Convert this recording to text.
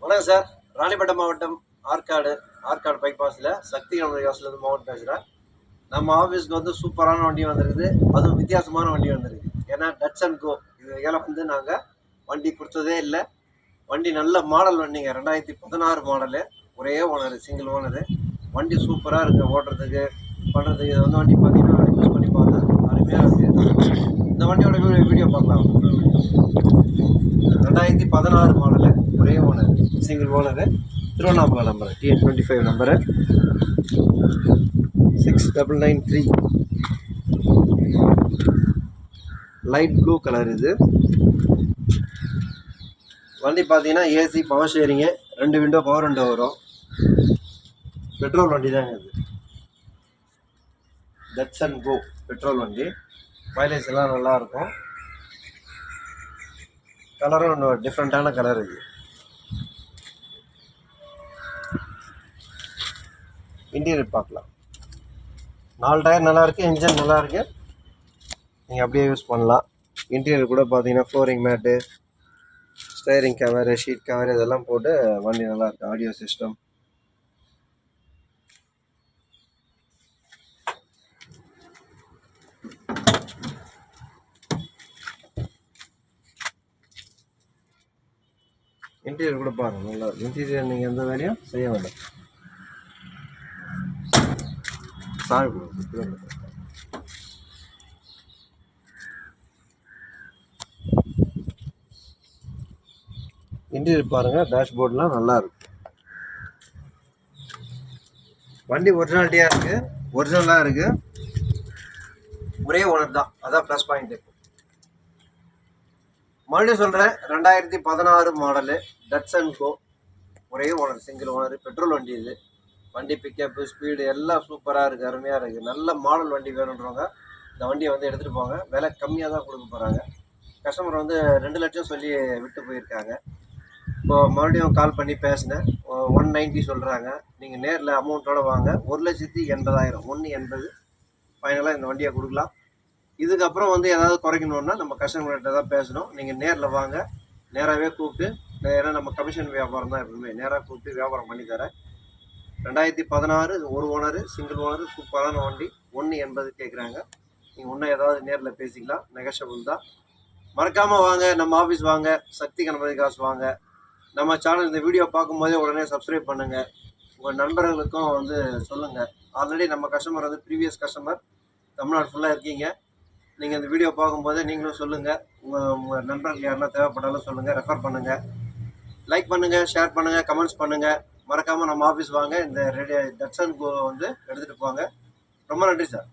வணக்கம் சார். ராணிப்பேட்டை மாவட்டம் ஆற்காடு பைபாஸில் சக்தி கணபதிலேருந்து மோகன் பேசுகிறேன். நம்ம ஆஃபீஸ்க்கு வந்து சூப்பரான வண்டி வந்திருக்குது, அதுவும் வித்தியாசமான வண்டி வந்திருக்கு. ஏன்னா டச் அண்ட் கோ இது வந்து நாங்கள் வண்டி கொடுத்ததே இல்லை. வண்டி நல்ல மாடல் வண்டிங்க, 2016 மாடலு, ஒரே ஓனர், சிங்கிள் ஓனரு. வண்டி சூப்பராக இருக்குது, ஓட்டுறதுக்கு பண்ணுறதுக்கு. இது வந்து வண்டி பார்த்தீங்கன்னா யூஸ் பண்ணி பார்த்தேன், அருமையாக இருக்குது. இந்த வண்டியோட வீடியோ பார்க்கலாம். 2016 மாடலு, ஒரே owner, single owner, Tiruvannamalai number, TN25 number 6993. Light blue colour. இது வண்டி பார்த்தீங்கன்னா AC, power sharing, 2 window power window வரும். பெட்ரோல் வண்டி தாங்க இது. டச் அண்ட் கோ பெட்ரோல் வண்டி. மைலேஜ் எல்லாம் நல்லாயிருக்கும். கலரும் இன்னும் டிஃப்ரெண்ட்டான கலர் இது. இன்டீரியர் பார்க்கலாம். 4 டயர் நல்லாயிருக்கு, இன்ஜின் நல்லாயிருக்கு, நீங்கள் அப்படியே யூஸ் பண்ணலாம். இன்டீரியர் கூட பார்த்தீங்கன்னா ஃப்ளோரிங் மேட்டு, ஸ்டேரிங் கவரு, ஷீட் கவர் இதெல்லாம் போட்டு வண்டி நல்லாயிருக்கு. Audio system. இன்டீரியர் கூட பாருங்கள், நல்லா இருக்கும். இன்டீரியர் நீங்கள் எந்த வேலையும் செய்ய வேண்டாம். இன்டீரியர் பாருங்கள், டேஷ்போர்ட்லாம் நல்லா இருக்கு. வண்டி ஒரிஜினாலிட்டியாக இருக்குது, ஒரிஜினலாக இருக்குது, ஒரே ஓனர் தான், அதான் ப்ளஸ் பாயிண்ட்டு. மறுபடியும் சொல்கிறேன், 2016 மாடலு, டச் அண்ட் கோ, ஒரே ஓனர், சிங்கிள் ஓனர், பெட்ரோல் வண்டி. இது வண்டி பிக்கப்பு, ஸ்பீடு எல்லாம் சூப்பராக இருக்குது, அருமையாக இருக்குது. நல்ல மாடல் வண்டி வேணுன்றவங்க இந்த வண்டியை வந்து எடுத்துகிட்டு போங்க. விலை கம்மியாக தான் கொடுக்க போகிறாங்க. கஸ்டமர் வந்து 2 லட்சம் சொல்லி விட்டு போயிருக்காங்க. இப்போது மறுபடியும் கால் பண்ணி பேசினேன், 190 சொல்கிறாங்க. நீங்கள் நேரில் அமௌண்ட்டோடு வாங்க, 1,80,000, 180 ஃபைனலாக இந்த வண்டியை கொடுக்கலாம். இதுக்கப்புறம் வந்து ஏதாவது குறைக்கணுன்னா நம்ம கஸ்டமர்கிட்ட தான் பேசணும். நீங்கள் நேரில் வாங்க, நேராகவே கூப்பிட்டு, ஏன்னா நம்ம கமிஷன் வியாபாரம் தான் எப்பவுமே, நேராக கூப்பிட்டு வியாபாரம் பண்ணி தரேன். 2016 ஒரு ஓனரு, சிங்கிள் ஓனரு, சூப்பரான வண்டி. 180 கேட்குறாங்க. நீங்கள் இன்னும் ஏதாவது நேரில் பேசிக்கலாம், நெகஷபிள் தான். மறக்காமல் வாங்க, நம்ம ஆஃபீஸ் வாங்க, சக்தி கணபதி காசு வாங்க. நம்ம சேனல் இந்த வீடியோ பார்க்கும்போதே உடனே சப்ஸ்கிரைப் பண்ணுங்கள், உங்கள் நண்பர்களுக்கும் வந்து சொல்லுங்கள். ஆல்ரெடி நம்ம கஸ்டமர் வந்து ப்ரீவியஸ் கஸ்டமர், தமிழ்நாடு ஃபுல்லாக இருக்கீங்க. நீங்கள் இந்த வீடியோ பார்க்கும்போதே நீங்களும் சொல்லுங்கள், உங்கள் நண்பர்கள் யாருன்னா தேவைப்பட்டாலும் சொல்லுங்கள், ரெஃபர் பண்ணுங்கள், லைக் பண்ணுங்கள், ஷேர் பண்ணுங்கள், கமெண்ட்ஸ் பண்ணுங்கள். மறக்காமல் நம்ம ஆஃபீஸ் வாங்க, இந்த டச் அண்ட் கோ வந்து எடுத்துகிட்டு போங்க. ரொம்ப நன்றி சார்.